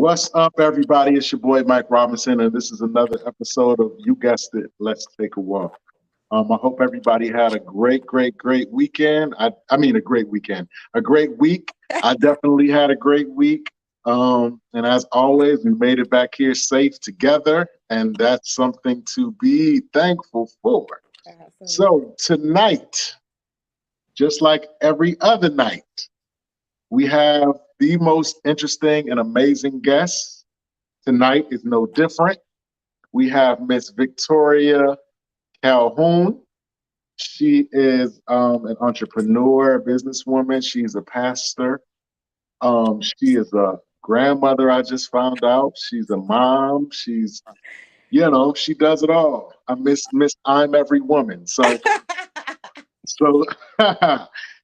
What's up, everybody? It's your boy Mike Robinson, and this is another episode of You Guessed It. Let's take a walk. I hope everybody had a great weekend. I mean, a great weekend, a great week. I definitely had a great week. And as always, we made it back here safe together, and that's something to be thankful for. Awesome. So tonight, just like every other night, we have the most interesting and amazing guests. Tonight is no different. We have Miss Victoria Calhoun. She is an entrepreneur, a businesswoman. She's a pastor. She is a grandmother, I just found out. She's a mom. She does it all. I miss I'm every woman. So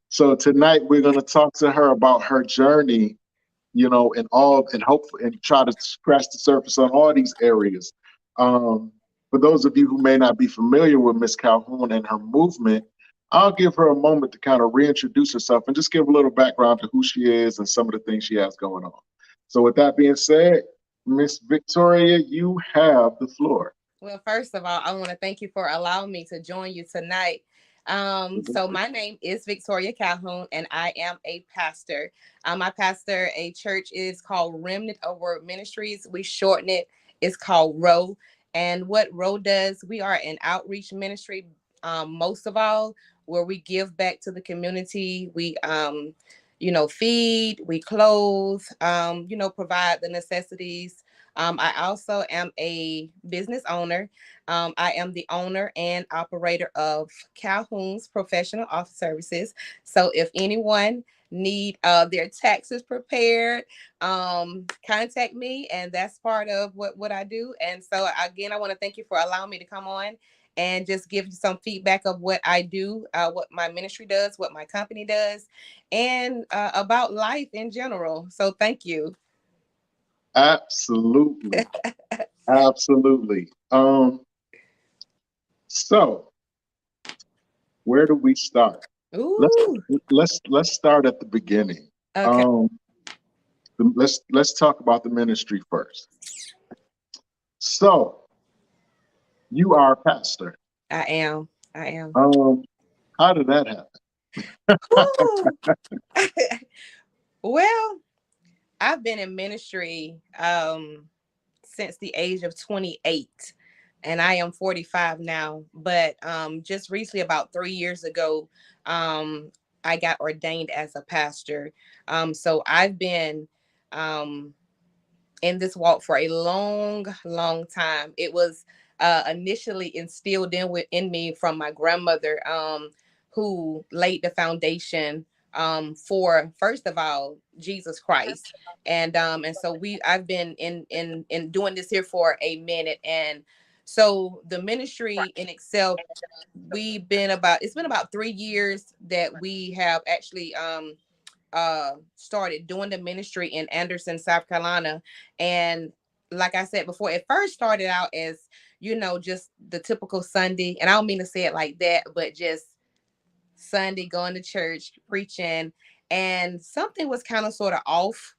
so tonight we're gonna talk to her about her journey, and hope and try to scratch the surface on all these areas. For those of you who may not be familiar with Miss Calhoun and her movement, I'll give her a moment to kind of reintroduce herself and just give a little background to who she is and some of the things she has going on. So, with that being said, Miss Victoria, you have the floor. Well, first of all, I want to thank you for allowing me to join you tonight. So my name is Victoria Calhoun, and I am a pastor. I pastor a church. It's called Remnant of Word Ministries. We shorten it. It's called ROW. And what ROW does, we are an outreach ministry. Most of all, where we give back to the community. We feed, we clothe, provide the necessities. I also am a business owner. I am the owner and operator of Calhoun's Professional Office Services. So if anyone need their taxes prepared, contact me, and that's part of what I do. And so again, I want to thank you for allowing me to come on and just give you some feedback of what I do, what my ministry does, what my company does, and about life in general. So thank you. Absolutely, absolutely. So where do we start? Let's Ooh. let's start at the beginning. Okay. Um, let's talk about the ministry first. So you are a pastor. I am. I am. Um, how did that Ooh. Well, I've been in ministry since the age of 28, and I am 45 now. But just recently, about 3 years ago, um, I got ordained as a pastor. So I've been um, in this walk for a long time. It was initially instilled in me from my grandmother, who laid the foundation for, first of all, Jesus Christ. And so I've been in doing this here for a minute. And so the ministry in itself, it's been about 3 years that we have actually started doing the ministry in Anderson, South Carolina. And like I said before, it first started out as, just the typical Sunday. And I don't mean to say it like that, but just Sunday going to church, preaching. And something was kind of sort of off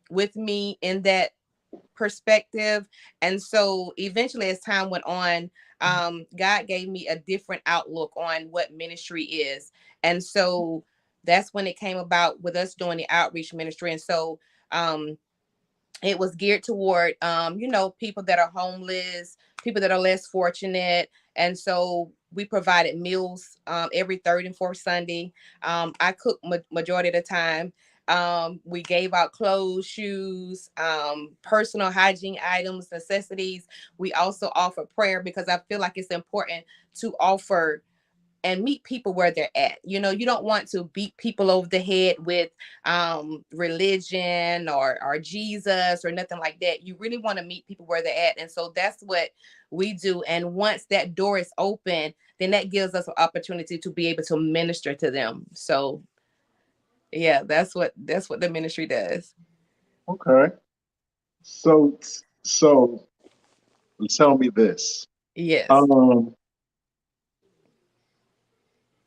with me in that perspective. And so eventually, as time went on, God gave me a different outlook on what ministry is. And so that's when it came about with us doing the outreach ministry. And so it was geared toward, people that are homeless, people that are less fortunate. And so we provided meals every third and fourth Sunday. I cooked majority of the time. We gave out clothes, shoes, personal hygiene items, necessities. We also offer prayer, because I feel like it's important to offer and meet people where they're at. You don't want to beat people over the head with religion or Jesus or nothing like that. You really want to meet people where they're at. And so that's what we do. And once that door is open, then that gives us an opportunity to be able to minister to them. So yeah, that's what the ministry does. okay? So so tell me this. Yes. Um,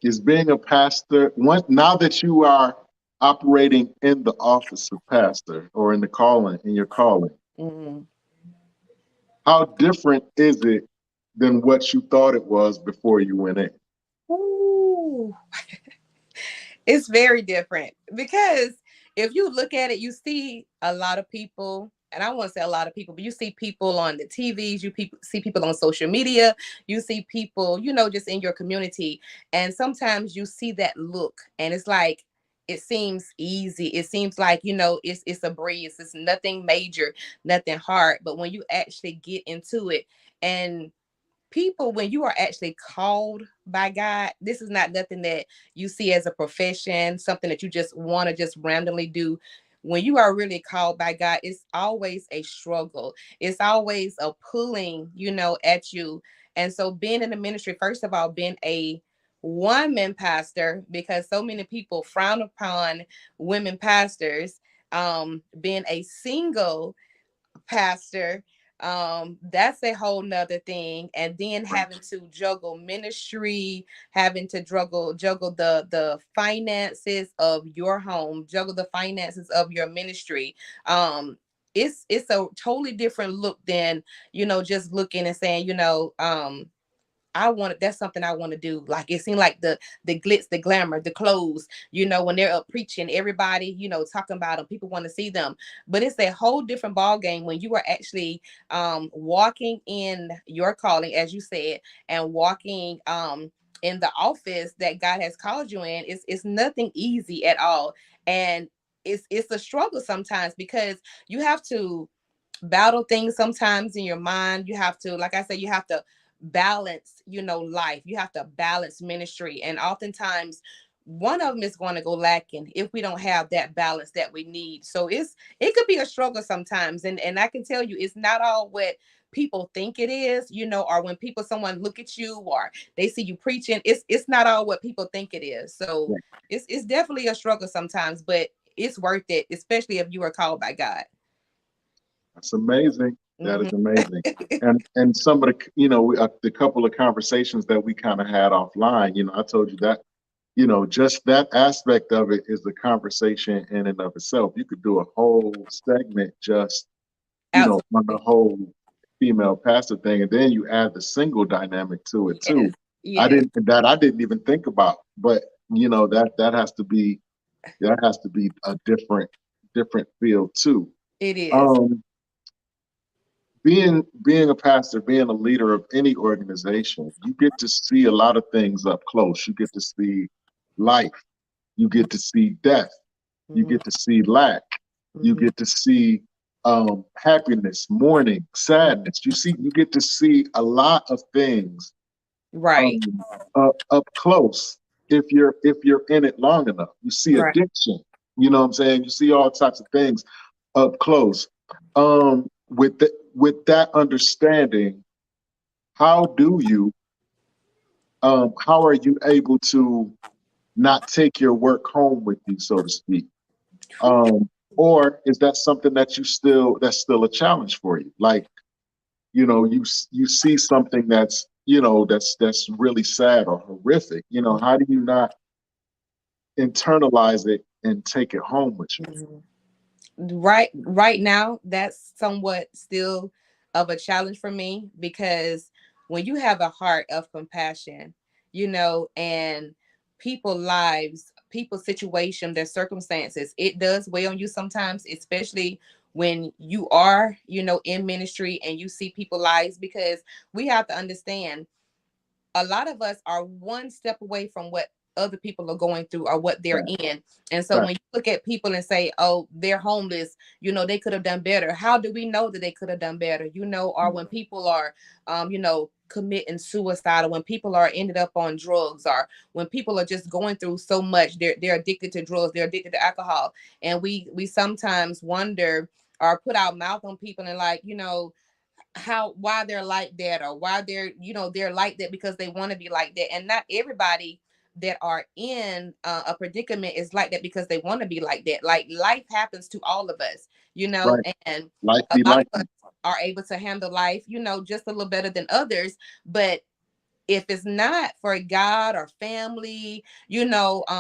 is being a pastor, now that you are operating in the office of pastor or in the calling, in your calling, Mhm. how different is it than what you thought it was before you went in? Ooh. It's very different because if you look at it, you see a lot of people, and I won't say a lot of people, but you see people on the TVs, see people on social media, you see people, just in your community, and sometimes you see that look, and it's like it seems easy. It seems like it's a breeze. It's nothing major, nothing hard. But when you actually get into it, and people, when you are actually called by God, this is not nothing that you see as a profession, something that you just want to just randomly do. When you are really called by God, it's always a struggle. It's always a pulling, at you. And so being in the ministry, first of all, being a woman pastor, because so many people frown upon women pastors, being a single pastor, that's a whole nother thing. And then having to juggle ministry, having to juggle the finances of your home, juggle the finances of your ministry. It's a totally different look than just looking and saying, that's something I want to do. Like it seemed like the glitz, the glamour, the clothes, when they're up preaching, everybody, talking about them, people want to see them. But it's a whole different ball game when you are actually walking in your calling, as you said, and walking in the office that God has called you in. It's nothing easy at all. And it's a struggle sometimes because you have to battle things sometimes in your mind. You have to, like I said, you have to balance, life. You have to balance ministry. And oftentimes one of them is going to go lacking if we don't have that balance that we need. So it could be a struggle sometimes. And I can tell you it's not all what people think it is, or when someone look at you or they see you preaching, it's not all what people think it is. So Yeah, it's definitely a struggle sometimes, but it's worth it, especially if you are called by God. that's amazing. That is Mhm. amazing. And some of the, the couple of conversations that we kind of had offline, I told you that, just that aspect of it is the conversation in and of itself. You could do a whole segment just, on the Absolutely. whole female pastor thing, and then you add the single dynamic to it Yes. too. Yes, I didn't even think about, but that has to be a different field too. it is. Um, being a pastor, being a leader of any organization, you get to see a lot of things up close. You get to see life, you get to see death, you Mhm, get to see lack, you mhm. get to see happiness, mourning, sadness. You get to see a lot of things Right. um, up close if you're in it long enough. You see Right. addiction. You know what I'm saying? You see all types of things up close. With that understanding, how do you how are you able to not take your work home with you, so to speak? Um, or is that something that that's still a challenge for you? Like, you see something that's that's really sad or horrific. How do you not internalize it and take it home with you? Mhm. Right now, that's somewhat still of a challenge for me because when you have a heart of compassion, and people lives, people's situation, their circumstances, it does weigh on you sometimes, especially when you are, in ministry and you see people lives, because we have to understand a lot of us are one step away from what other people are going through or what they're Right, in. And so right, when you look at people and say, oh, they're homeless, they could have done better. How do we know that they could have done better? Or when people are, committing suicide, or when people are ended up on drugs, or when people are just going through so much, they're addicted to drugs, they're addicted to alcohol. And we sometimes wonder or put our mouth on people and like, how why they're like that, or why they're like that because they want to be like that. And not everybody that are in a predicament is like that because they want to be like that. Like life happens to all of us, right. and Life a be lot life. of us are able to handle life, just a little better than others. But if it's not for God or family,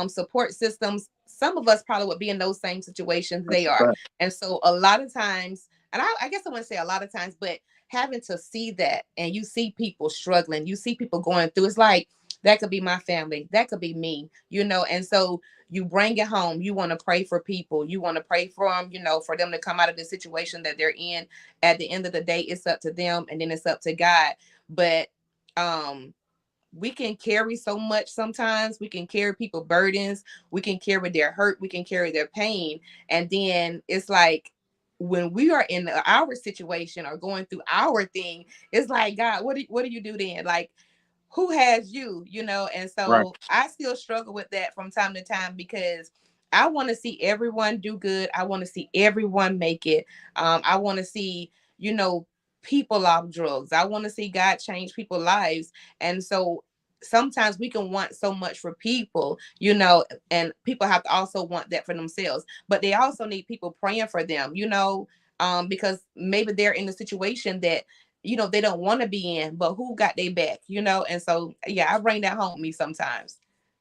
support systems, some of us probably would be in those same situations they That's a are. fact. And so a lot of times, and I guess I wouldn't say a lot of times, but having to see that, and you see people struggling, you see people going through, it's like that could be my family, that could be me, and so you bring it home. You want to pray for people, you want to pray for them, for them to come out of the situation that they're in. At the end of the day, it's up to them, and then it's up to God. But um we can carry so much. Sometimes we can carry people burdens, we can carry their hurt, we can carry their pain, and then it's like when we are in our situation or going through our thing, it's like, God, what do you do then? Like, who has you? And Right. so I still struggle with that from time to time, because I want to see everyone do good. I want to see everyone make it. I want to see, you know people off drugs. I want to see God change people's lives. And so sometimes we can want so much for people, and people have to also want that for themselves, but they also need people praying for them, because maybe they're in a situation that they don't want to be in, but who got their back, and so yeah, I bring that home with me sometimes.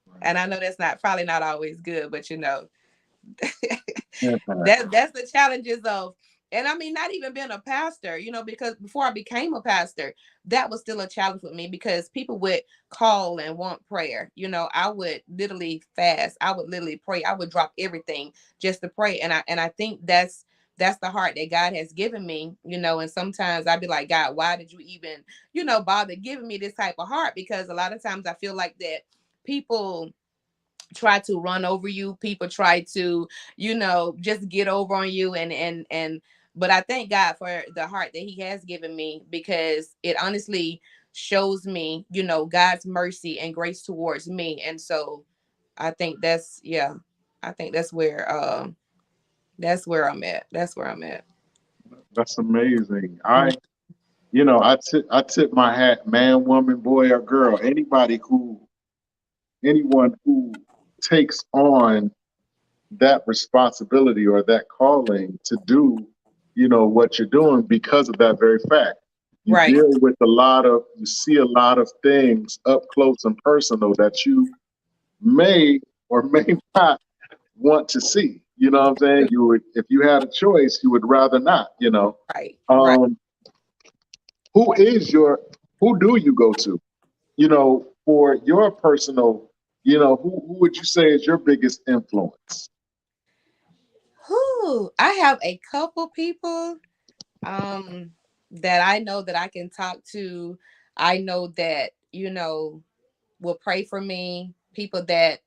Right. And I know that's not probably not always good, but Impact. that's the challenges of. And I mean, not even being a pastor, because before I became a pastor, that was still a challenge with me, because people would call and want prayer. I would literally fast, I would literally pray, I would drop everything just to pray. And I think that's the heart that God has given me, and sometimes I'd be like, God, why did you even, bother giving me this type of heart? Because a lot of times I feel like that people try to run over you, people try to, just get over on you, and but I thank God for the heart that he has given me, because it honestly shows me, God's mercy and grace towards me. And so I think that's, yeah, I think that's where I'm at. That's where I'm at. That's amazing. I tip my hat, man, woman, boy, or girl, anyone who takes on that responsibility or that calling to do, what you're doing because of that very fact. You Right. deal with you see a lot of things up close and personal that you may or may not want to see. You know what I'm saying? You would, if you had a choice, you would rather not. Right. Right. Um, who is your, who do you go to? For your personal, who would you say is your biggest influence? Whew, I have a couple people that I know that I can talk to. I know that, will pray for me. People that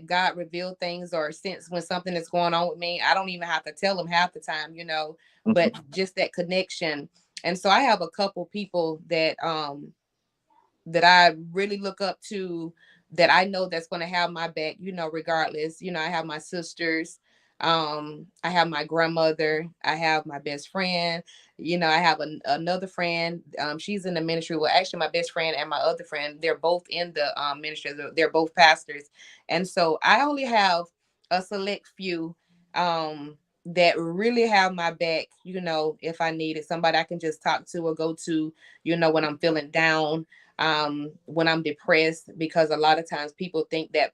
God revealed things, or sense when something is going on with me. I don't even have to tell them half the time, but Mhm. just that connection. And so I have a couple people that I really look up to, that I know that's going to have my back, regardless. I have my sisters, I have my grandmother, I have my best friend, I have another friend. She's in the ministry. Well, actually, my best friend and my other friend, they're both in the ministry. They're both pastors. And so I only have a select few that really have my back, if I need it, somebody I can just talk to or go to, when I'm feeling down, when I'm depressed. Because a lot of times people think that,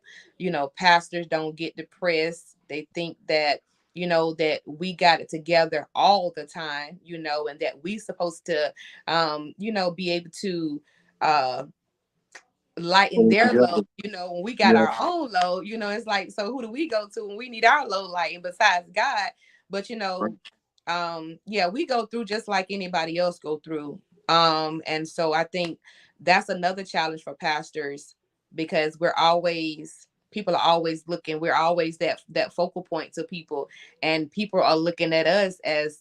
pastors don't get depressed. They think that, that we got it together all the time, and that we supposed to, be able to uh lighten Pull it their together. load, when we got Yeah. our own load. It's like, so who do we go to when we need our load lightened besides God? But Right. yeah, we go through just like anybody else go through. And so I think that's another challenge for pastors, because people are always looking, we're always that focal point to people, and people are looking at us as,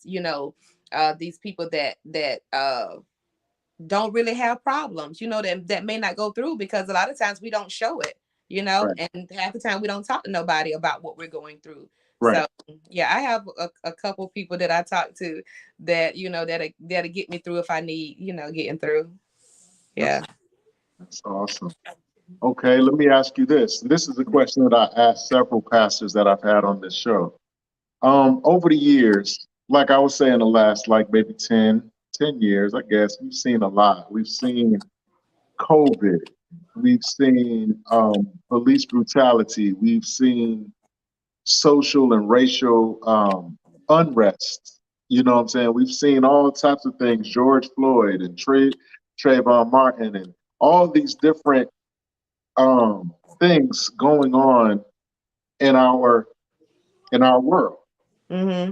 these people that don't really have problems, that may not go through, because a lot of times we don't show it, Right. and half the time we don't talk to nobody about what we're going through. Right. So yeah, I have a couple people that I talk to that, that'll get me through if I need, getting through. That's Yeah. that's awesome. Okay, let me ask you this. This is a question that I asked several pastors that I've had on this show. Over the years, like I was saying, the last like maybe 10 years, I guess, we've seen a lot. We've seen COVID. We've seen police brutality. We've seen social and racial unrest. You know what I'm saying? We've seen all types of things, George Floyd and Trayvon Martin and all these different things going on in our world. Mm-hmm.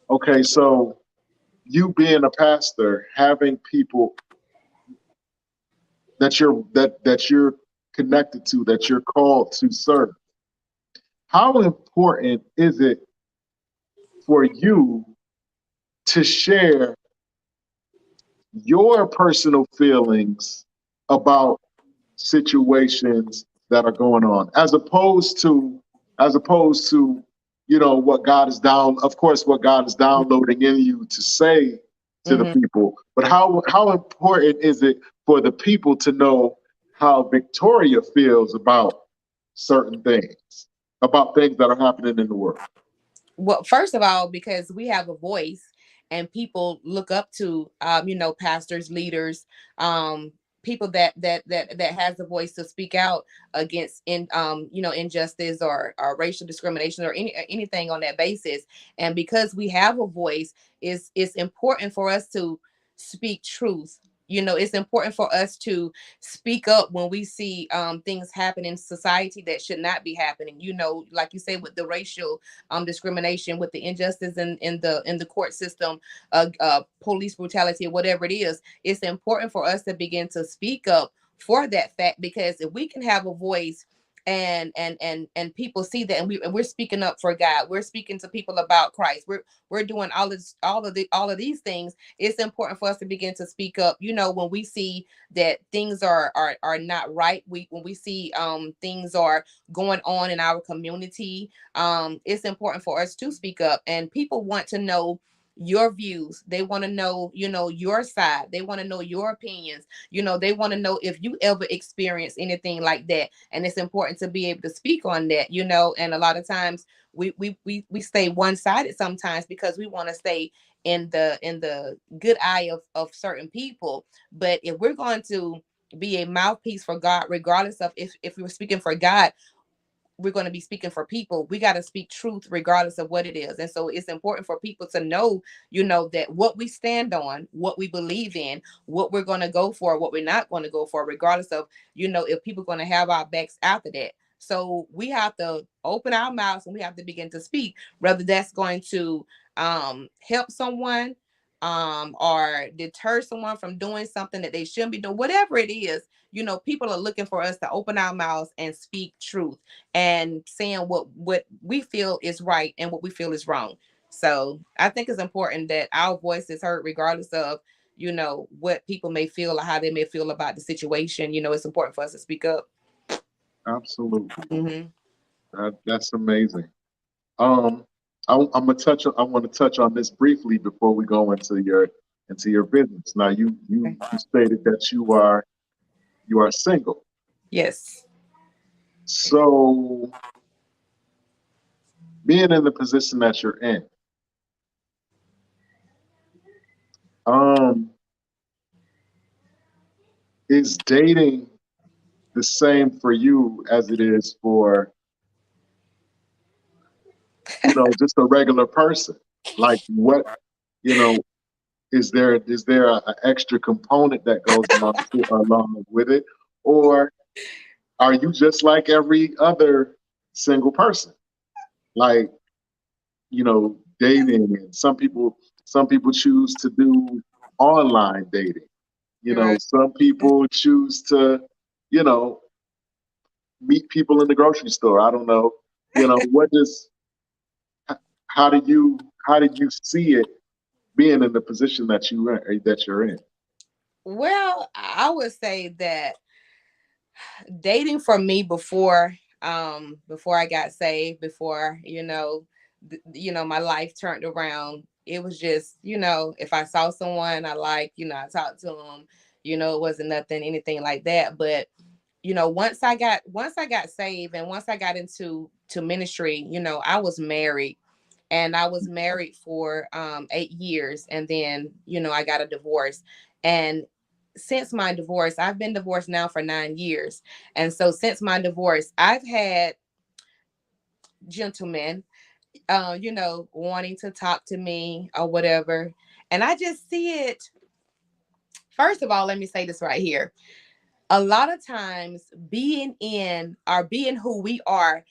Okay, so you being a pastor, having people that you're connected to, that you're called to serve, how important is it for you to share your personal feelings about situations that are going on, as opposed to what God is down, of course, what God is downloading in you to say to the Mm-hmm. people. But how important is it for the people to know how Victoria feels about certain things, about things that are happening in the world? Well, first of all, because we have a voice and people look up to, pastors, leaders, um, people that has a voice to speak out against injustice or racial discrimination or anything on that basis. And because we have a voice, it's important for us to speak truth. It's important for us to speak up when we see things happen in society that should not be happening. Like you say, with the racial discrimination, with the injustice in the court system, police brutality, whatever it is. It's important for us to begin to speak up for that fact, because if we can have a voice and people see that, and we're speaking up for God, we're speaking to people about Christ, we're doing all of these things. It's important for us to begin to speak up, when we see that things are not right. When we see things are going on in our community, it's important for us to speak up, and people want to know your views. They want to know, your side. They want to know your opinions. They want to know if you ever experience anything like that. And it's important to be able to speak on that, and a lot of times we stay one-sided sometimes because we want to stay in the good eye of certain people. But if we're going to be a mouthpiece for God, regardless of if we're speaking for God, we're going to be speaking for people. We got to speak truth regardless of what it is. And so it's important for people to know, that what we stand on, what we believe in, what we're going to go for, what we're not going to go for, regardless of, if people are going to have our backs after that. So we have to open our mouths and we have to begin to speak, whether that's going to help someone, or deter someone from doing something that they shouldn't be doing, whatever it is. People are looking for us to open our mouths and speak truth, and saying what we feel is right and what we feel is wrong. So I think it's important that our voice is heard regardless of, what people may feel or how they may feel about the situation. It's important for us to speak up. Absolutely. Hmm. That's amazing. Um, I want to touch on this briefly before we go into your business. Now, you stated that you are single. Yes. So, being in the position that you're in, um, is dating the same for you as it is for just a regular person? Like, what you know is there an extra component that goes along with it, or are you just like every other single person? Like, dating, and some people choose to do online dating. Right. Some people choose to, you know, meet people in the grocery store. I don't know. What does how did you see it being in the position that you're in? Well, I would say that dating for me before I got saved, before my life turned around, it was just, if I saw someone I like, I talked to them. It wasn't nothing anything like that. But once I got saved, and once I got into ministry, I was married, and I was married for 8 years, and then I got a divorce. And since my divorce, I've been divorced now for 9 years. And so since my divorce, I've had gentlemen, wanting to talk to me or whatever. And I just see it. First of all, let me say this right here. A lot of times, being who we are,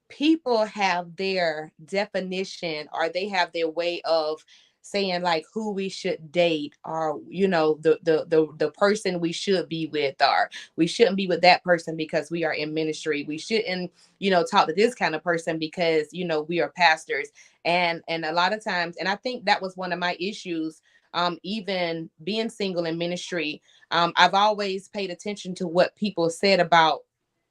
people have their definition or they have their way of saying like who we should date, or the person we should be with, or we shouldn't be with that person because we are in ministry. We shouldn't talk to this kind of person because we are pastors. And a lot of times, and I think that was one of my issues, even being single in ministry. I've always paid attention to what people said about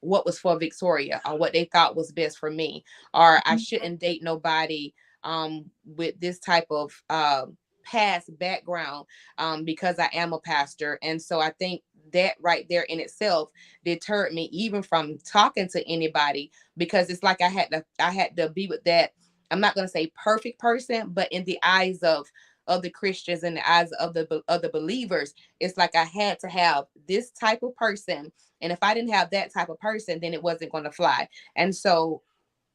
what was for Victoria or what they thought was best for me, or I shouldn't date nobody with this type of past background because I am a pastor. And so I think that right there in itself deterred me even from talking to anybody, because it's like I had to be with that. I'm not going to say perfect person, but in the eyes of the Christians, in the eyes of the believers, it's like I had to have this type of person, and if I didn't have that type of person, then it wasn't going to fly. And so,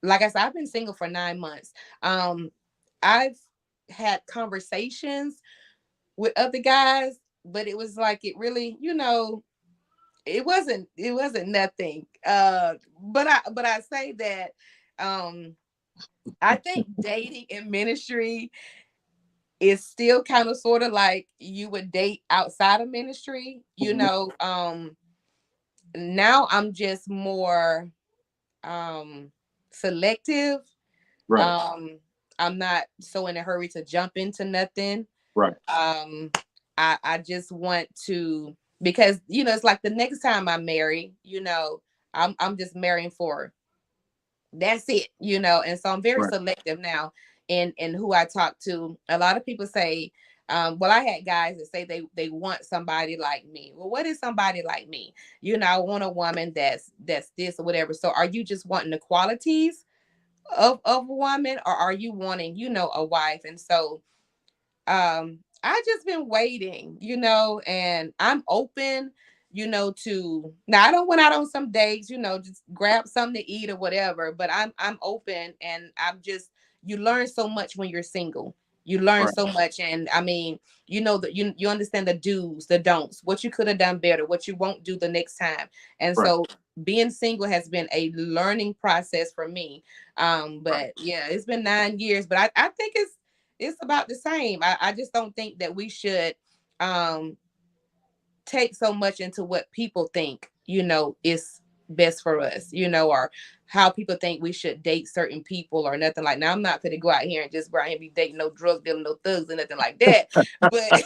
like I said, I've been single for 9 months. I've had conversations with other guys, but it was like it really, it wasn't nothing. But I say that I think dating in ministry is still kind of sort of like you would date outside of ministry. Mhm. Now I'm just more um selective. Right, um I'm not so in a hurry to jump into nothing. right, um I just want to, because it's like the next time I marry, I'm just marrying for, that's it. And so I'm very right, selective now in who I talk to. A lot of people say, well, I had guys that say they want somebody like me. Well, what is somebody like me? I want a woman that's this or whatever. So are you just wanting the qualities of a woman, or are you wanting a wife? And so I just been waiting, and I'm open, to, now I don't went out on some dates, just grab something to eat or whatever, but I'm open, and I'm just, you learn so much when you're single. You learn right, so much, and I mean, that you understand the do's, the don'ts, what you could have done better, what you won't do the next time. And right, so being single has been a learning process for me. But yeah, it's been 9 years, but I think it's about the same. I just don't think that we should um take so much into what people think, is best for us, or how people think we should date certain people or nothing like. Now I'm not gonna go out here and just go out here and be dating no drug dealer, no thugs, or nothing like that. But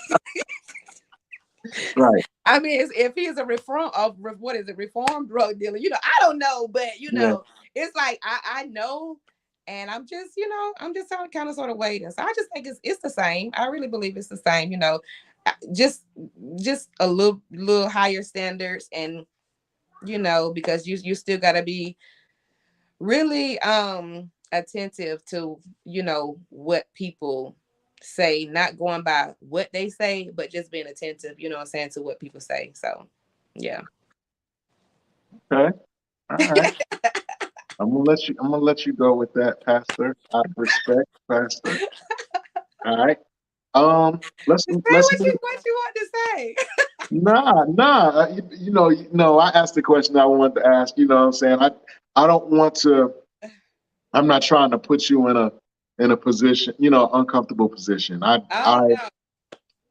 right. I mean, if he's a what is it, reformed drug dealer? I don't know, but Yeah. it's like I know, and I'm just kind of sort of waiting. So I just think it's the same. I really believe it's the same. Just a little higher standards, and because you still got to be really attentive to what people say, not going by what they say, but just being attentive, what I'm saying, to what people say. So yeah. Okay. All right. I'm gonna let you go with that, Pastor. I respect, Pastor. All right. Let's Say let's what you want to say. nah. I asked the question I wanted to ask. You know what I'm saying? I don't want to. I'm not trying to put you in a position, uncomfortable position. Oh no.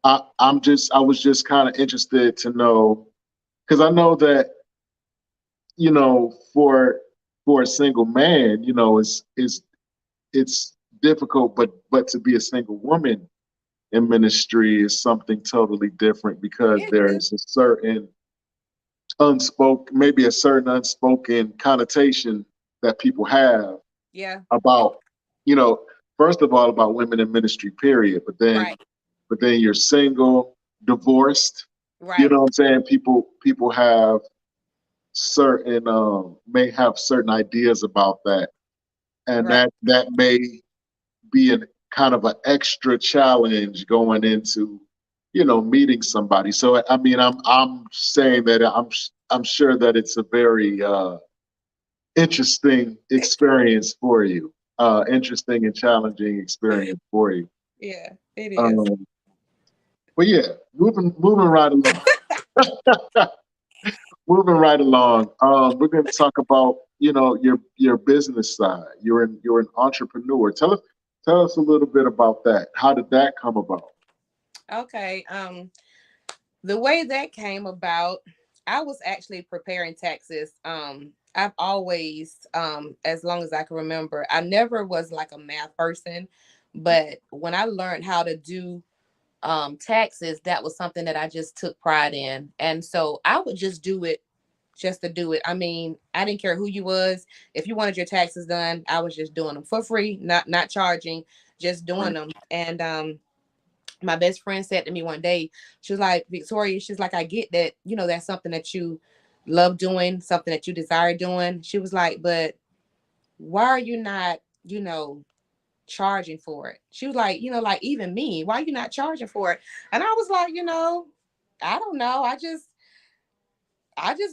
I was just kind of interested to know, because I know that, for a single man, it's difficult, but to be a single woman in ministry is something totally different, because It is. there's maybe a certain unspoken connotation that people have Yeah. about, you know, first of all, about women in ministry, period. Right. But then you're single, divorced. You Right. know what I'm saying? People have certain may have certain ideas about that, and Right. that may be an kind of an extra challenge going into, meeting somebody. So I mean, I'm saying that I'm sure that it's a very interesting experience for you. Interesting and challenging experience for you. Yeah, it is. Um, but yeah, moving right along. Moving right along. We're going to talk about your business side. You're an entrepreneur. Tell us a little bit about that. How did that come about? Okay. The way that came about, I was actually preparing taxes. I've always, as long as I can remember, I never was like a math person, but when I learned how to do taxes, that was something that I just took pride in. And so I would just do it just to do it. I mean, I didn't care who you was. If you wanted your taxes done, I was just doing them for free, not charging, just doing Right. them. And my best friend said to me one day, she was like, Victoria, she's like, I get that, that's something that you love doing, something that you desire doing. She was like, but why are you not, charging for it? She was like, like even me, why are you not charging for it? And I was like, I don't know. I just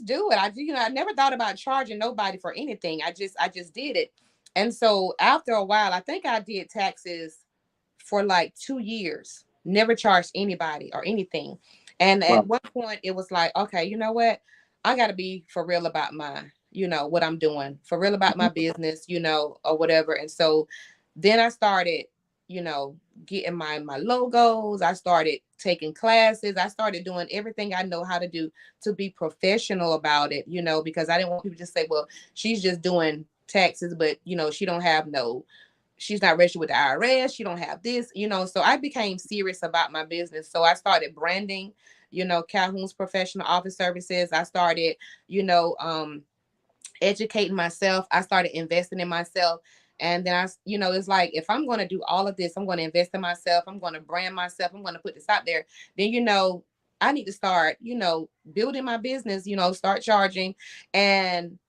do it. I never thought about charging nobody for anything. I just did it. And so after a while, I think I did taxes for like 2 years, never charged anybody or anything. And at Wow. one point it was like, okay, you know what? I gotta be for real about what I'm doing, for real about my Mhm. business, or whatever. And so then I started, you know, getting my logos. I started taking classes. I started doing everything I know how to do to be professional about it, because I didn't want people to just say, well, she's just doing taxes, but she don't have no, she's not registered with the IRS. She don't have this, So I became serious about my business. So I started branding, Calhoun's professional office services. I started, you know, um, educating myself. I started investing in myself. And then it's like, if I'm going to do all of this, I'm going to invest in myself. I'm going to brand myself. I'm going to put this out there. Then, I need to start, building my business, start charging. And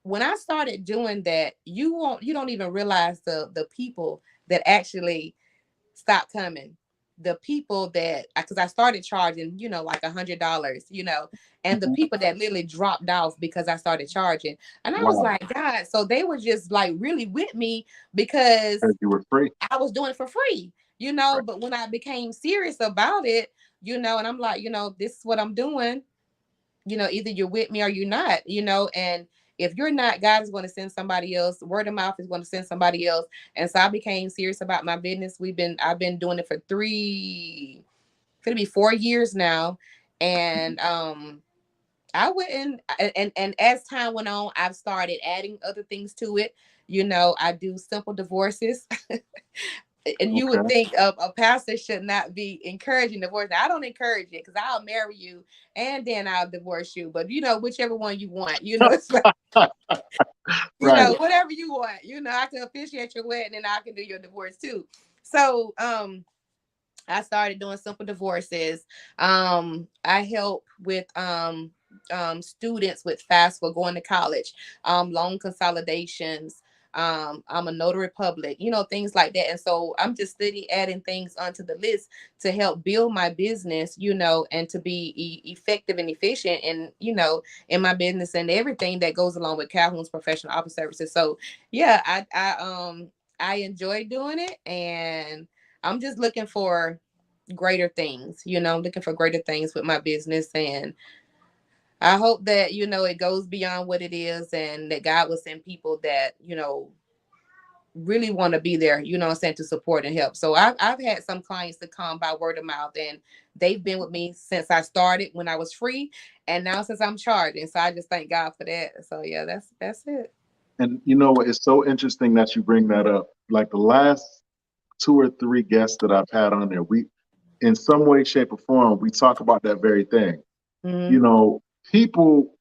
when I started doing that, you don't even realize the people that actually stopped coming. The people that, because I started charging, like $100, and the Mhm. people that literally dropped off because I started charging. And I was Wow. like, God, so they were just like really with me because Because you were free. I was doing it for free, Right. but when I became serious about it, and I'm like, this is what I'm doing, either you're with me or you're not, and if you're not, God is going to send somebody else. Word of mouth is going to send somebody else. And so I became serious about my business. I've been doing it for it'll be 4 years now. And I went and as time went on, I've started adding other things to it. I do simple divorces. And you would Okay. think a pastor should not be encouraging divorce. Now, I don't encourage it because I'll marry you and then I'll divorce you. But whichever one you want, it's like, Right. whatever you want. I can officiate your wedding and I can do your divorce too. So I started doing simple divorces. I help with students with FAFSA going to college, loan consolidations. I'm a notary public, things like that. And so I'm just steady adding things onto the list to help build my business, and to be effective and efficient and, in my business and everything that goes along with Calhoun's professional office services. So yeah, I enjoy doing it, and I'm just looking for greater things, looking for greater things with my business. And I hope that, it goes beyond what it is and that God will send people that, really want to be there, what I'm saying, to support and help. So I've had some clients that come by word of mouth, and they've been with me since I started when I was free, and now since I'm charging. So I just thank God for that. So yeah, that's it. And you know what? It's so interesting that you bring that up. Like the last two or three guests that I've had on there, we, in some way, shape, or form, we talk about that very thing. You Mm-hmm. know, people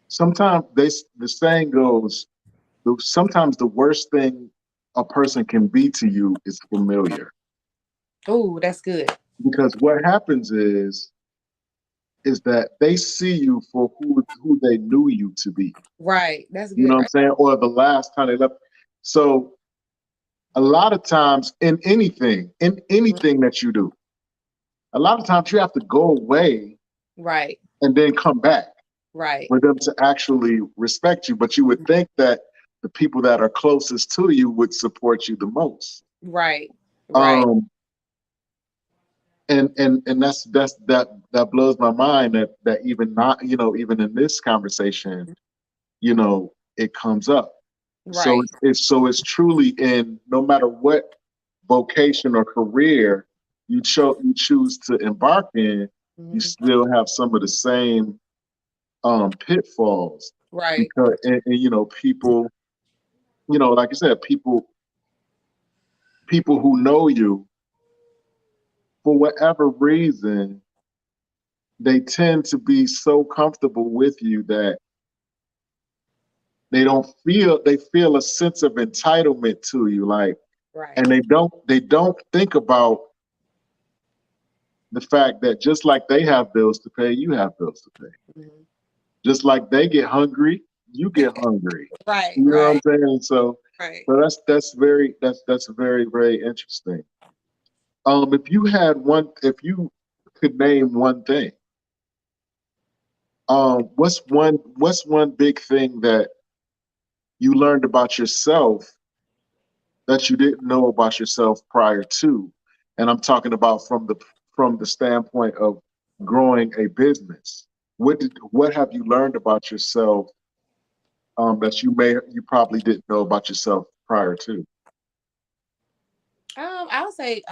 sometimes the saying goes, sometimes the worst thing a person can be to you is familiar. Oh, that's good. Because what happens is that they see you for who they knew you to be. Right. That's You good. know what I'm Right. saying? Or the last time they left. So a lot of times in anything that you do, a lot of times you have to go away Right. and then come back. Right. for them to actually respect you. But you would think that the people that are closest to you would support you the most. Right. Right. Um, and that blows my mind that even not, even in this conversation, it comes up. So Right. it's truly in, no matter what vocation or career you choose to embark in, you Mhm. still have some of the same pitfalls, Right. because people, like I said, people who know you, for whatever reason, they tend to be so comfortable with you that they feel a sense of entitlement to you, like, Right. and they don't think about the fact that just like they have bills to pay, you have bills to pay. Mhm. Just like they get hungry, you get hungry. Right. You know what I'm Right. saying? So, Right. that's very, very interesting. If you could name one thing, what's one big thing that you learned about yourself that you didn't know about yourself prior to? And I'm talking about from the standpoint of growing a business. What have you learned about yourself, that you probably didn't know about yourself prior to? I would say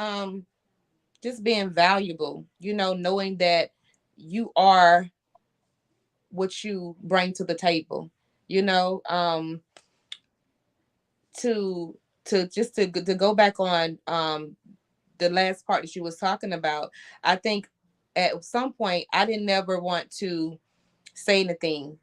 just being valuable, knowing that you are what you bring to the table, you know, to to go back on the last part that you was talking about. I think at some point I didn't never want to say anything,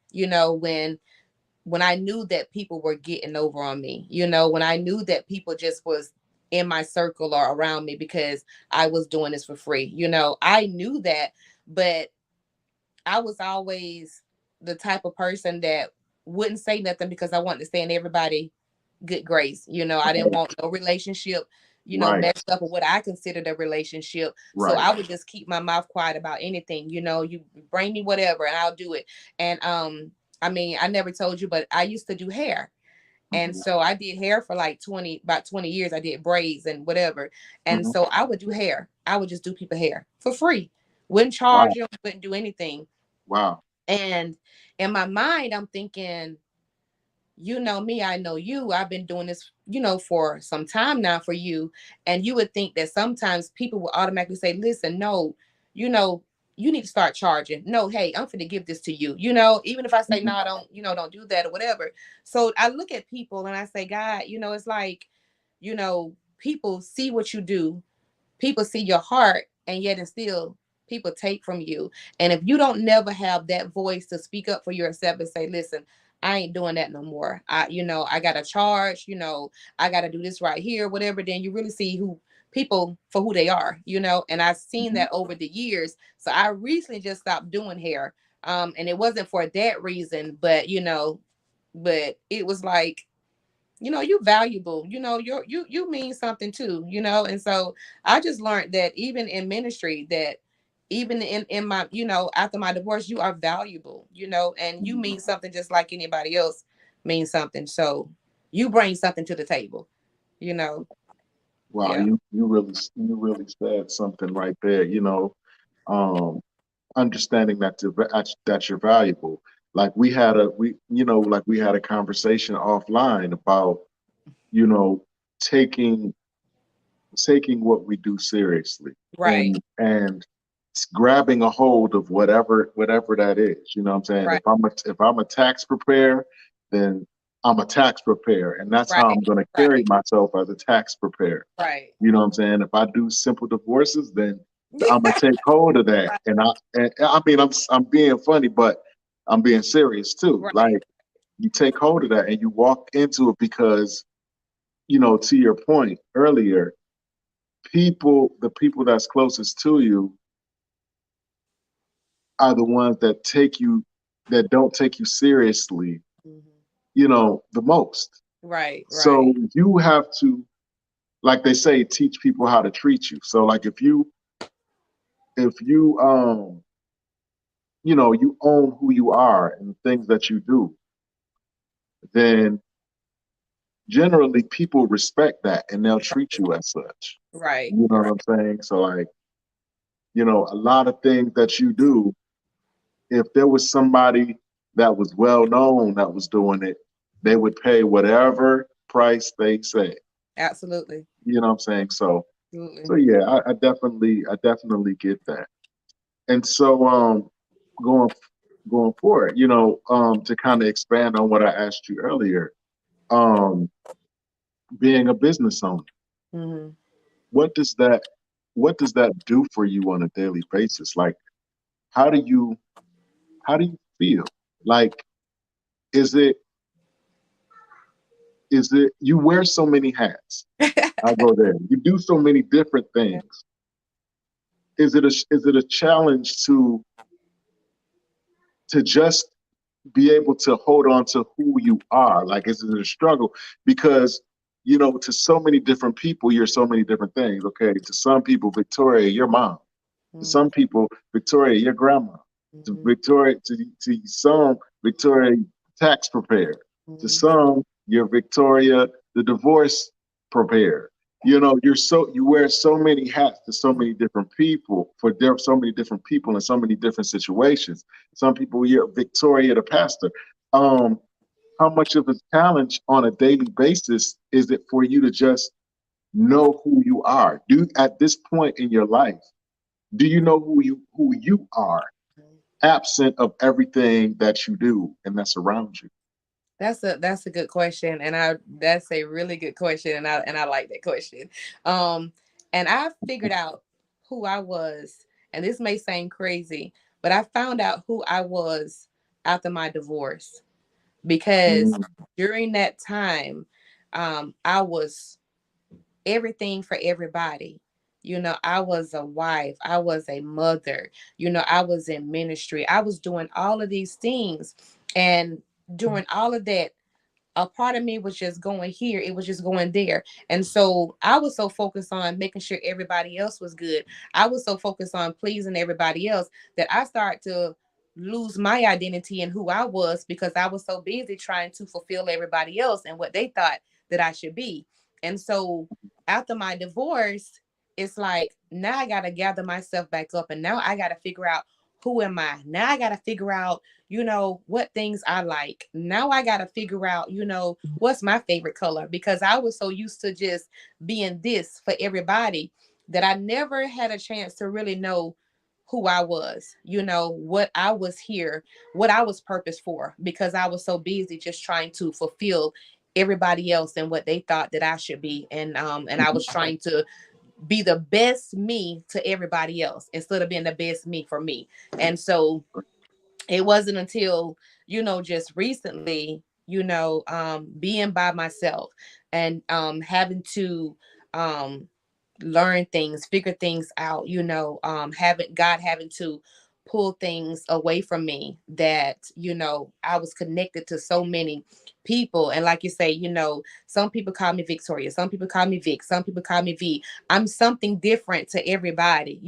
when I knew that people were getting over on me, when I knew that people just was in my circle or around me because I was doing this for free. I knew that, but I was always the type of person that wouldn't say nothing because I wanted to stay in everybody good grace. I didn't want no relationship, Right, messed up with what I considered a relationship. So right. I would just keep my mouth quiet about anything. You bring me whatever and I'll do it. And I mean, I never told you, but I used to do hair. And Hmm. so I did hair for like about 20 years. I did braids and whatever. And Hmm. so I would do hair. I would just do people hair for free. Wouldn't charge Wow, them, wouldn't do anything. wow. And in my mind, I'm thinking, me, I know you. I've been doing this, for some time now for you. And you would think that sometimes people will automatically say, listen, no, you know, you need to start charging. No, hey, I'm finna give this to you. Even if I say, no, Hmm. I don't, don't do that or whatever. So I look at people and I say, God, it's like, people see what you do, people see your heart, and yet and still people take from you. And if you don't never have that voice to speak up for yourself and say, listen, I ain't doing that no more. I gotta charge, I gotta do this right here, whatever, then you really see who people for who they are, and I've seen Hmm. that over the years. So I recently just stopped doing hair. And it wasn't for that reason, but it was like, you valuable, you mean something too, and so I just learned that even in ministry, that even in my, after my divorce, you are valuable, and you mean something just like anybody else means something. So you bring something to the table, you know Wow, yeah. you really said something right there. Um, Understanding that you're valuable. Like we had a conversation offline about, you know taking taking what we do seriously, Right. and grabbing a hold of whatever that is. You know what I'm saying? Right. If I'm a tax preparer, then I'm a tax preparer, and that's how Right. I'm going to carry Right. myself as a tax preparer. Right. You know what I'm saying? If I do simple divorces, then I'm gonna take hold of that. And I mean, I'm being funny, but I'm being serious too. Right. Like, you take hold of that and you walk into it because, to your point earlier, the people that's closest to you are the ones that don't take you seriously, Mhm. the most. Right. So Right. you have to, like they say, teach people how to treat you. So like if you you own who you are and the things that you do, then generally people respect that and they'll treat you as such. Right. You know what I'm saying? So like, a lot of things that you do, if there was somebody that was well known that was doing it, they would pay whatever price they say. Absolutely. You know what I'm saying? So Absolutely. yeah, I definitely get that. And so going going forward, to kind of expand on what I asked you earlier, um, being a business owner, Hmm. what does that what does that do for you on a daily basis? Like, how do you how do you feel? Like, is it you wear so many hats? I'll go there. You do so many different things. Is it a challenge to just be able to hold on to who you are? Like, is it a struggle? Because, to so many different people, you're so many different things. Okay. To some people, Victoria, your mom. To Hmm. some people, Victoria, your grandma. To Hmm. Victoria, to some, Victoria, tax prepared. To some, you're Victoria, the divorce prepared. You wear so many hats to so many different people so many different people in so many different situations. Some people, you're Victoria, the pastor. Um, how much of a challenge on a daily basis is it for you to just know who you are? Do at this point in your life, do you know who you are, absent of everything that you do and that's around you? That's a good question, and I that's a really good question, and I like that question. Um, and I figured out who I was, and this may seem crazy, but I found out who I was after my divorce because Mm, during that time, I was everything for everybody. I was a wife, I was a mother, I was in ministry, I was doing all of these things, and doing all of that, a part of me was just going here, it was just going there. And so I was so focused on making sure everybody else was good, I was so focused on pleasing everybody else, that I started to lose my identity and who I was, because I was so busy trying to fulfill everybody else and what they thought that I should be. And so after my divorce, it's like now I got to gather myself back up, and now I got to figure out who am I. Now I got to figure out, what things I like. Now I got to figure out, what's my favorite color, because I was so used to just being this for everybody that I never had a chance to really know who I was, what I was here, what I was purpose for, because I was so busy just trying to fulfill everybody else and what they thought that I should be. And I was trying to be the best me to everybody else instead of being the best me for me. And so it wasn't until, just recently, being by myself and having to um learn things, figure things out, having to pull things away from me, that, I was connected to so many people. And like you say, some people call me Victoria, some people call me Vic, some people call me V. I'm something different to everybody,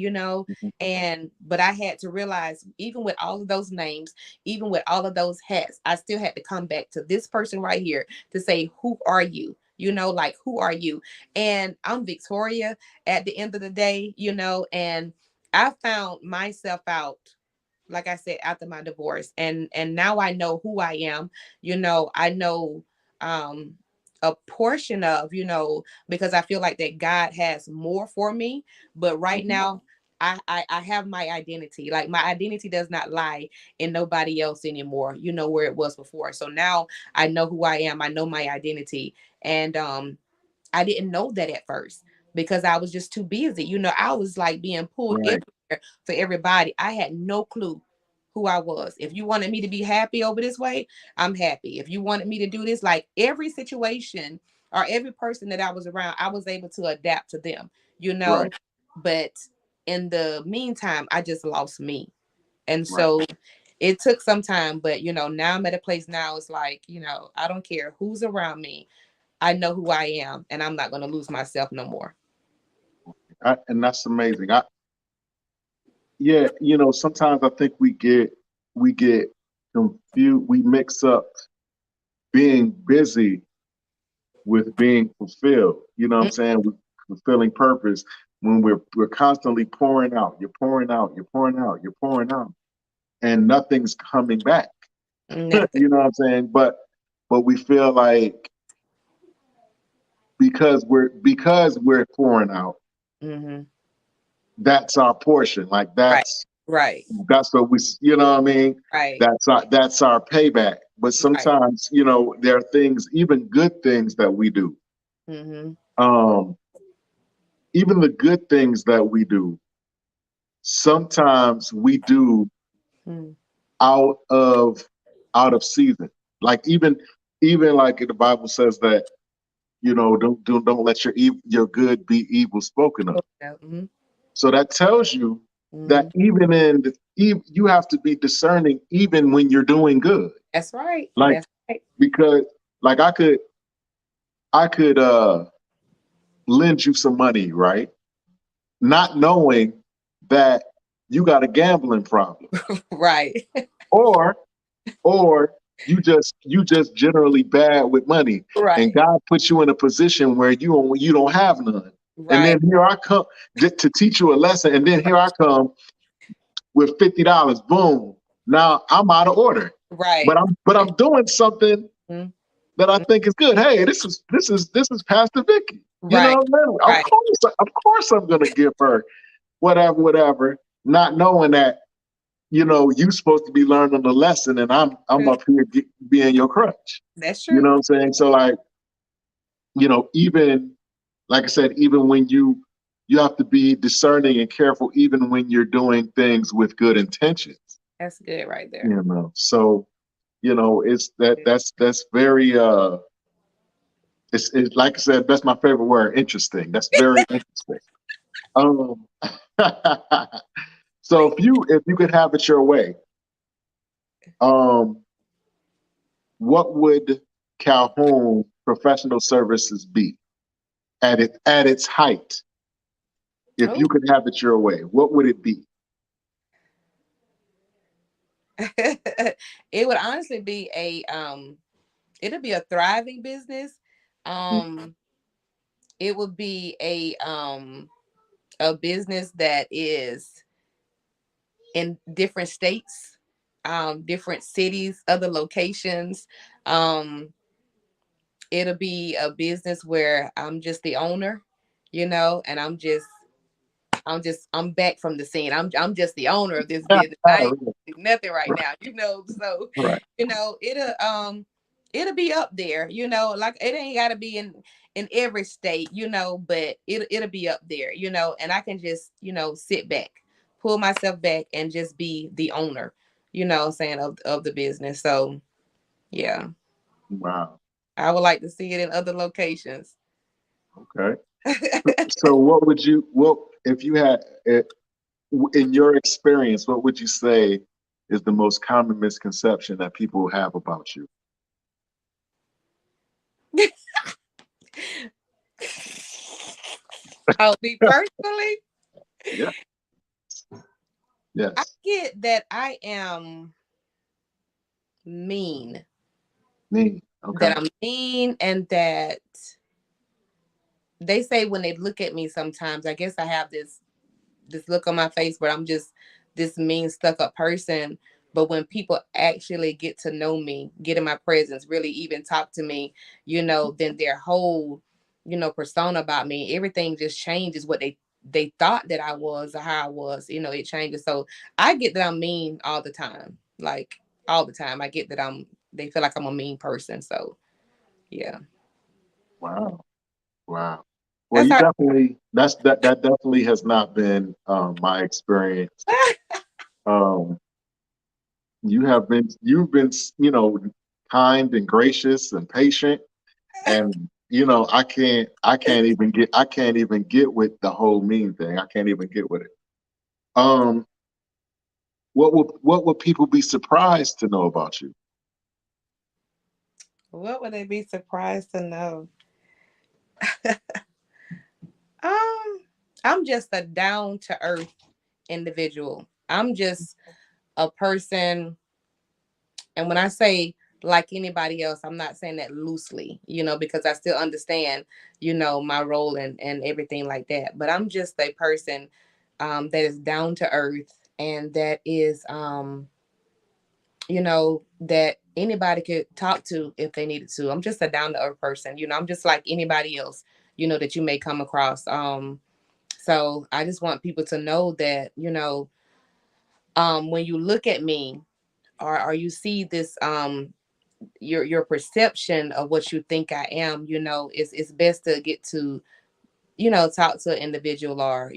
and but I had to realize, even with all of those names, even with all of those hats, I still had to come back to this person right here to say, who are you? Like, who are you? And I'm Victoria at the end of the day, and I found myself out, like I said, after my divorce, and now I know who I am. I know um a portion of, because I feel like that God has more for me. But right mhm. now, I have my identity. Like, my identity does not lie in nobody else anymore, where it was before. So now I know who I am, I know my identity. And I didn't know that at first, because I was just too busy. I was like being pulled Right, everywhere for everybody. I had no clue who I was. If you wanted me to be happy over this way, I'm happy. If you wanted me to do this, like, every situation or every person that I was around, I was able to adapt to them, you know. right, But in the meantime, I just lost me. And right. so it took some time, but now I'm at a place now, it's like, I don't care who's around me. I know who I am, and I'm not going to lose myself no more. And that's amazing. Yeah, sometimes I think we get we get confused. We mix up being busy with being fulfilled. You know what I'm saying? With fulfilling purpose. When we're constantly pouring out, you're pouring out, you're pouring out, you're pouring out, and nothing's coming back. Nothing. You know what I'm saying? But we feel like because we're pouring out, Mm-hmm. that's our portion. Like Right. Right. that's what we, you know what I mean? Right. That's our payback. But Right. sometimes, there are things, even good things that we do. Mm-hmm. Um, even the good things that we do, sometimes we do Mm-hmm. out of out of season. Like even like the Bible says that, don't let your good be evil spoken of. Mm-hmm. So that tells you that Mm-hmm. you have to be discerning even when you're doing good. That's right. Like, That's right. because like I could lend you some money, right? Not knowing that you got a gambling problem. Right. Or or you just generally bad with money, and Right. God puts you in a position where you don't have none. And Right. then here I come to teach you a lesson, and then here I come with $50. Boom. Now I'm out of order. But Right. I'm doing something Mm-hmm. that I think is good. Hey, this is Pastor Vicky. You Right. know what I mean? Of Right. course, of course I'm gonna give her whatever, not knowing that, you're supposed to be learning the lesson, and I'm True. up here being your crutch. That's You true. know what I'm saying? So, like, even like I said, even when you have to be discerning and careful, even when you're doing things with good intentions. That's good right there. So, it's that's very it's like I said, that's my favorite word, interesting. That's very interesting. Um, so if you could have it your way, um, what would Calhoun professional services be at its height? If Oh. you could have it your way, what would it be? It would honestly be it'll be a thriving business. Um it would be a business that is in different states, different cities, other locations. Um it'll be a business where I'm just the owner, and I'm back from the scene. I'm just the owner of this business. I ain't Right, doing nothing right now, So, right, it'll be up there, like it ain't gotta be in every state, but it'll be up there, and I can just, sit back, pull myself back and just be the owner, saying of the business. So yeah, wow, I would like to see it in other locations. okay. So, what if you had in your experience, what would you say is the most common misconception that people have about you? Oh, me personally, Yeah. I Yes. get that I am mean, Me. Okay. and that they say when they look at me sometimes, I guess I have this look on my face where I'm just this mean stuck up person. But when people actually get to know me, get in my presence, really even talk to me, then their whole, persona about me, everything just changes what they thought that I was or how I was, it changes. So I get that I'm mean all the time. Like all the time. I get that they feel like I'm a mean person. So yeah. Wow. Wow. Well, That's you how definitely that definitely has not been my experience. Um, you've been kind and gracious and patient, and I can't even get with the whole mean thing. I can't even get with it. Um, what would people be surprised to know about you? what would they be surprised to know? Um, I'm just a down to earth individual. I'm just a person. And when I say like anybody else, I'm not saying that loosely, because I still understand, my role and everything like that. But I'm just a person that is down to earth, and that is, that anybody could talk to if they needed to. I'm just a down to earth person. I'm just like anybody else, that you may come across. So I just want people to know that, when you look at me, or you see this, your perception of what you think I am, it's best to get to, talk to an individual, or,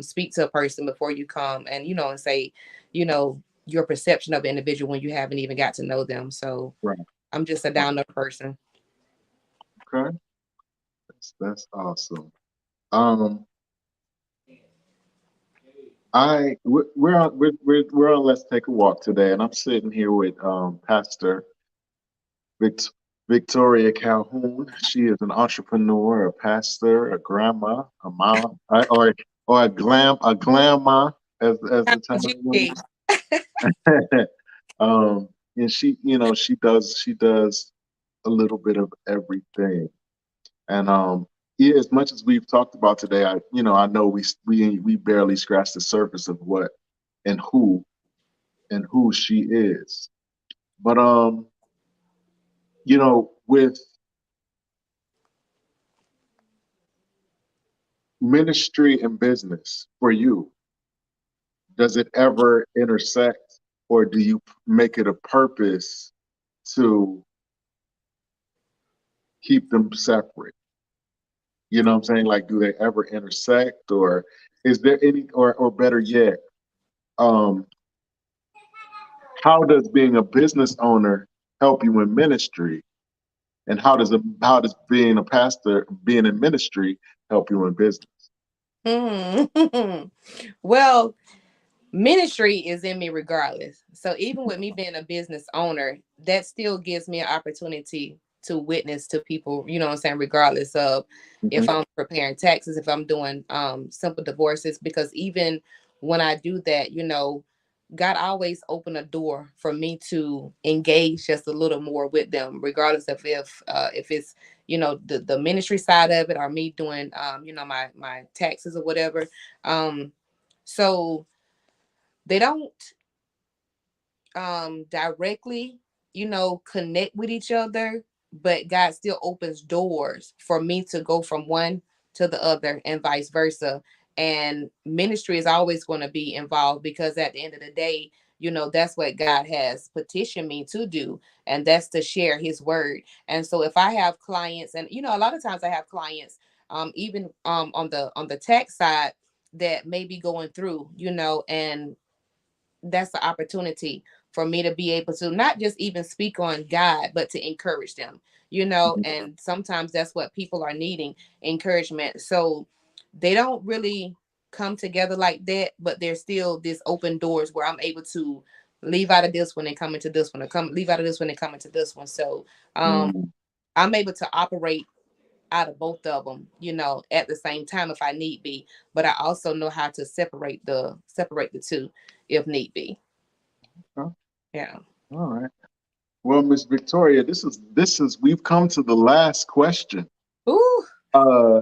speak to a person before you come and, and say, your perception of an individual when you haven't even got to know them. So Right. I'm just a Right. down to earth person. Okay. That's awesome. Um, we're on Let's Take a Walk today, and I'm sitting here with Pastor Vict- Victoria Calhoun. She is an entrepreneur, a pastor, a grandma, a mom, or a glamma, as the term GG. is. And she does a little bit of everything. And yeah, as much as we've talked about today, I know we barely scratched the surface of what and who she is. But with ministry and business for you, does it ever intersect, or do you make it a purpose to keep them separate? You know what I'm saying? Like, do they ever intersect, or is there any, or better yet, um, how does being a business owner help you in ministry, and how does being a pastor, being in ministry, help you in business? Well, ministry is in me regardless. So even with me being a business owner, that still gives me an opportunity to witness to people, what I'm saying, regardless of if Hmm. I'm preparing taxes, if I'm doing simple divorces, because even when I do that, God always opened a door for me to engage just a little more with them, regardless of if it's, the ministry side of it, or me doing my taxes or whatever. So they don't directly, connect with each other, but God still opens doors for me to go from one to the other and vice versa. And ministry is always going to be involved, because at the end of the day, that's what God has petitioned me to do, and that's to share his word. And so if I have clients, and a lot of times I have clients, even on the tech side, that may be going through, and that's the opportunity for me to be able to not just even speak on God, but to encourage them, and sometimes that's what people are needing, encouragement. So they don't really come together like that, but there's still this open doors where I'm able to leave out of this one and come into this one, or come leave out of this one and come into this one. So Mm. I'm able to operate out of both of them, at the same time if I need be. But I also know how to separate the two if need be. Okay. Yeah. All right. Well, Miss Victoria, this is we've come to the last question. Ooh. Uh,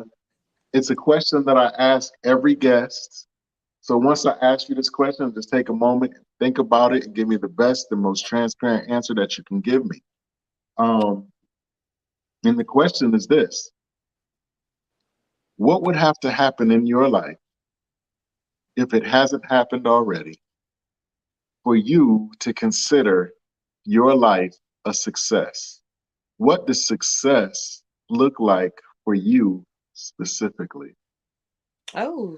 it's a question that I ask every guest. So once I ask you this question, just take a moment, think about it, and give me the best, the most transparent answer that you can give me. Um, and the question is this: what would have to happen in your life, if it hasn't happened already, for you to consider your life a success? What does success look like for you specifically? Oh.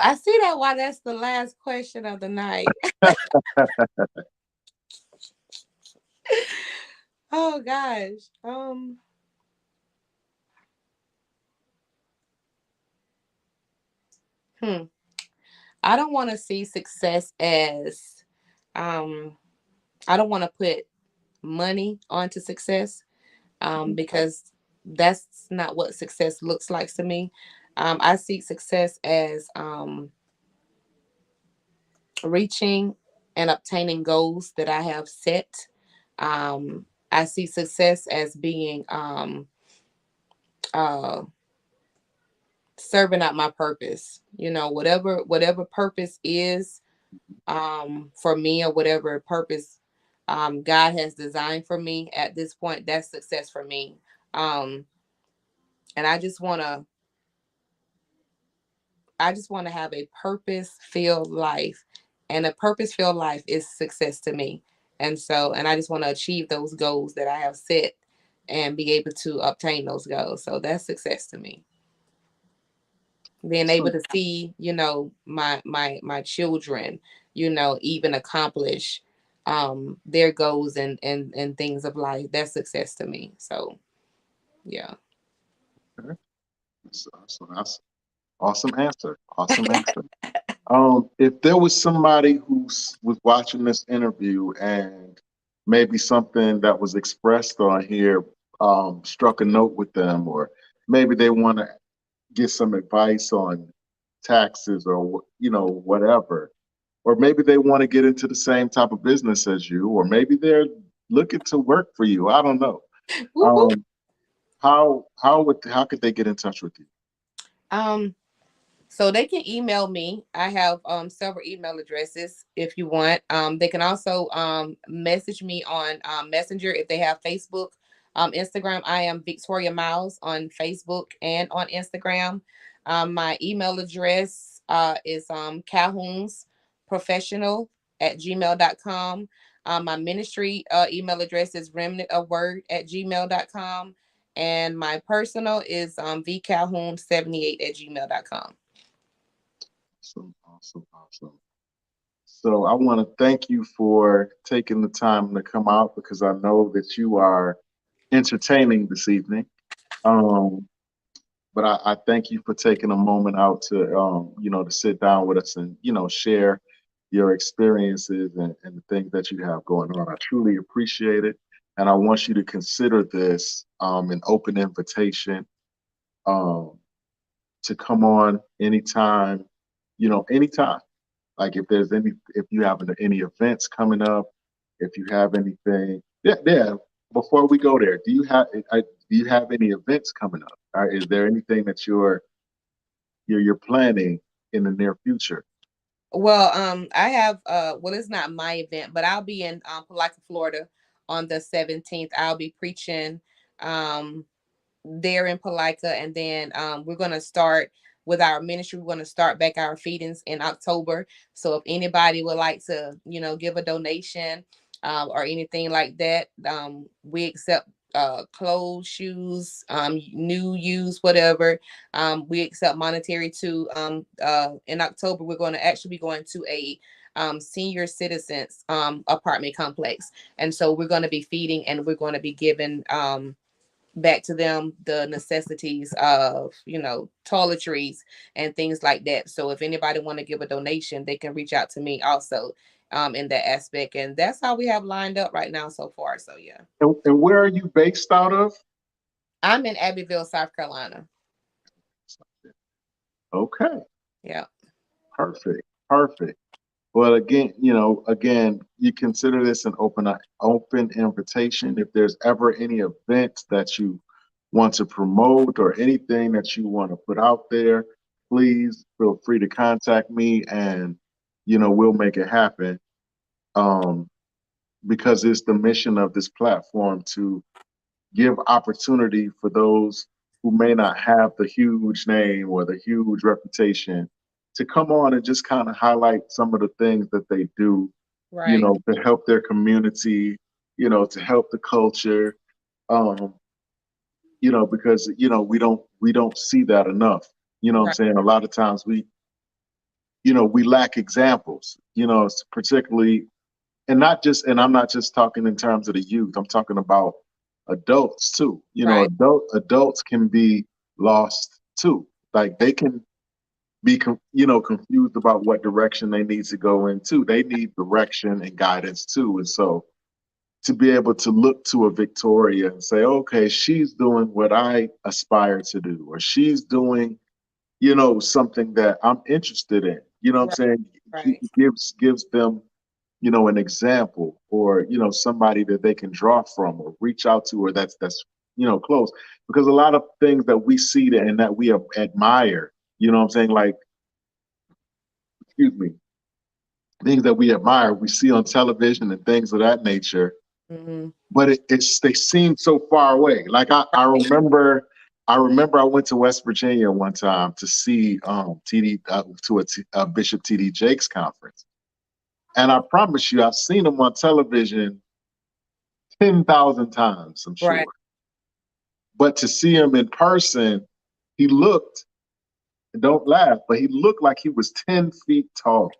I see that why that's the last question of the night. Oh gosh. Hmm. I don't want to see success as um I don't want to put money onto success, because that's not what success looks like to me. I see success as reaching and obtaining goals that I have set. I see success as being uh, serving out my purpose. You know, whatever purpose is for me, or whatever purpose God has designed for me at this point, that's success for me. Um, and I just want to have a purpose filled life, and a purpose filled life is success to me. And I just want to achieve those goals that I have set and be able to obtain those goals. So that's success to me. Being able So, to see, my children, even accomplish their goals and things of life. That's success to me. So yeah. okay. That's awesome answer. Awesome answer. If there was somebody who was watching this interview and maybe something that was expressed on here struck a note with them, or maybe they want to get some advice on taxes or whatever, or maybe they want to get into the same type of business as you, or maybe they're looking to work for you. I don't know. Whoop, whoop. Um, how could they get in touch with you? um So they can email me. I have several email addresses if you want. They can also message me on Messenger if they have Facebook, Instagram. I am Victoria Miles on Facebook and on Instagram. My email address is Calhoun's Professional at gmail.com. My ministry email address is remnant of word at gmail.com. And my personal is vcalhoun78 at gmail.com. Awesome, awesome, awesome. So I want to thank you for taking the time to come out because I know that you are entertaining this evening. Um, but I thank you for taking a moment out to to sit down with us and share your experiences and the things that you have going on. I truly appreciate it, and I want you to consider this an open invitation um, to come on anytime, anytime. Like if you have any events coming up, if you have anything, yeah, yeah. Before we go there, do you have any events coming up? Is there anything that you're planning in the near future? Well, I have it's not my event, but I'll be in Palaca, Florida on the 17th. I'll be preaching um there in Palaca, and then we're gonna start with our ministry. We're gonna start back our feedings in October. So if anybody would like to, give a donation or anything like that, we accept clothes, shoes, new, used, whatever. We accept monetary too. In October, we're going to actually be going to a senior citizens apartment complex, and so we're going to be feeding, and we're going to be giving back to them the necessities of toiletries and things like that. So if anybody want to give a donation, they can reach out to me also in that aspect. And that's how we have lined up right now so far. So yeah. And where are you based out of? I'm in Abbeville, South Carolina. Okay, Yeah. perfect, perfect. Well, again, you consider this an open invitation. If there's ever any events that you want to promote or anything that you want to put out there, please feel free to contact me, and we'll make it happen. Um, because it's the mission of this platform to give opportunity for those who may not have the huge name or the huge reputation to come on and just kind of highlight some of the things that they do, Right. to help their community, to help the culture, um, because we don't see that enough. You know what I'm Right. saying? A lot of times we lack examples, particularly, and I'm not just talking in terms of the youth. I'm talking about adults too. Right. Adults can be lost too. Like they can be confused about what direction they need to go into. They need direction and guidance too. And so to be able to look to a Victoria and say, okay, she's doing what I aspire to do, or she's doing, something that I'm interested in. You know what I'm Right. saying? Right. Gives them, an example, or somebody that they can draw from or reach out to, or that's close. Because a lot of things that we see that and that we admire, what I'm saying, like, excuse me, things that we admire, we see on television and things of that nature, Hmm. but it's they seem so far away. Like I remember I went to West Virginia one time to see TD to a Bishop TD Jakes conference, and I promise you, I've seen him on television 10,000 times, I'm Right. sure. But to see him in person, he looked, don't laugh, but he looked like he was 10 feet tall.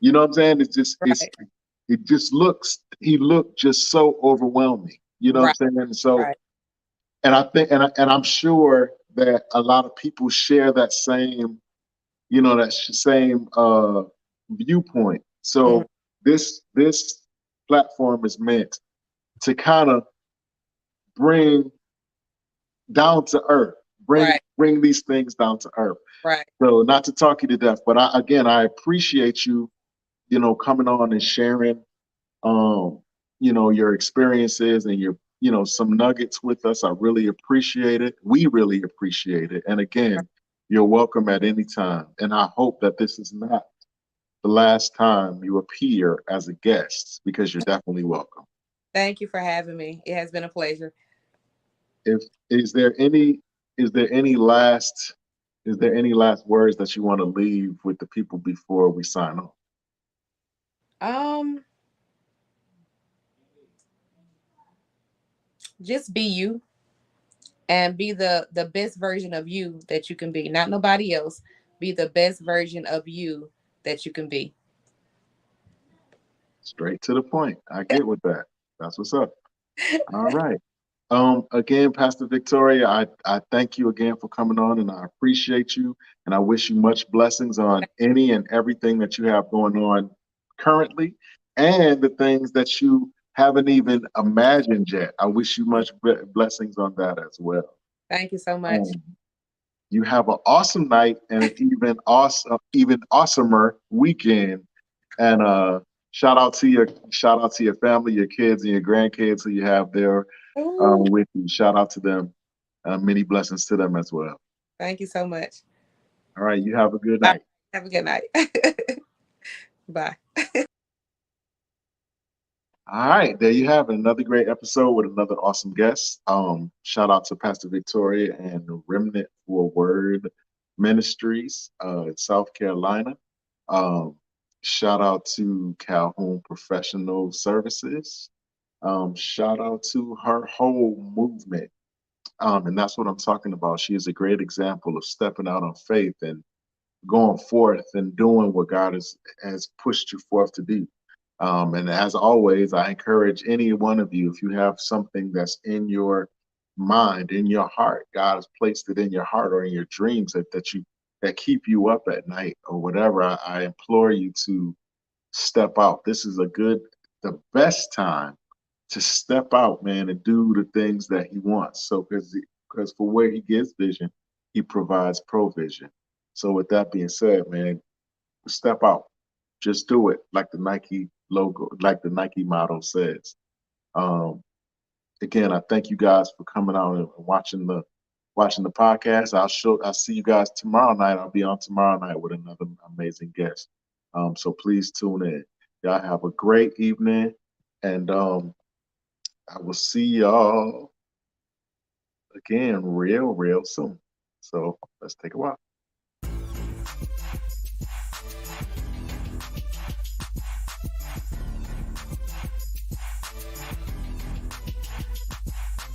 You know what I'm saying? Right. He looked just so overwhelming. You know Right. what I'm saying? So, Right. and I think, and I'm sure that a lot of people share that same, viewpoint. Hmm. So this platform is meant to kind of bring down to earth, bring Right. bring these things down to earth. Right. So not to talk you to death, but I appreciate you, coming on and sharing, um, your experiences and your, some nuggets with us. I really appreciate it. We really appreciate it. And again, you're welcome at any time. And I hope that this is not the last time you appear as a guest, because you're definitely welcome. Thank you for having me. It has been a pleasure. If is there any is there any last is there any last words that you want to leave with the people before we sign off? Um, just be you and be the best version of you that you can be. Not nobody else. Be the best version of you that you can be. Straight to the point. I get with that. That's what's up. All right. Again, Pastor Victoria, I thank you again for coming on, and I appreciate you, and I wish you much blessings on any and everything that you have going on currently, and the things that you haven't even imagined yet. I wish you much blessings on that as well. Thank you so much. Um, you have an awesome night and an even awesomer weekend. And shout out to your family, your kids, and your grandkids who you have there Ooh, with you. Shout out to them. Many blessings to them as well. thank you so much. All right, you have a good All right, night. have a good night. Bye. All right, there you have it. Another great episode with another awesome guest. Shout out to Pastor Victoria and the Remnant for Word Ministries in South Carolina. Um, Shout out to Calhoun Professional Services. Shout out to her whole movement. And that's what I'm talking about. She is a great example of stepping out on faith and going forth and doing what God has pushed you forth to do. And as always, I encourage any one of you, if you have something that's in your mind, in your heart, God has placed it in your heart or in your dreams that keep you up at night or whatever, I implore you to step out. This is the best time to step out, man, and do the things that he wants. So, because for where he gives vision, he provides provision. So, with that being said, man, step out. Just do it, like the Nike logo, like the Nike motto says. Um, Again, I thank you guys for coming out and watching the podcast. I'll see you guys tomorrow night. I'll be on tomorrow night with another amazing guest. So please tune in. Y'all have a great evening, and I will see y'all again real soon. So let's take a walk.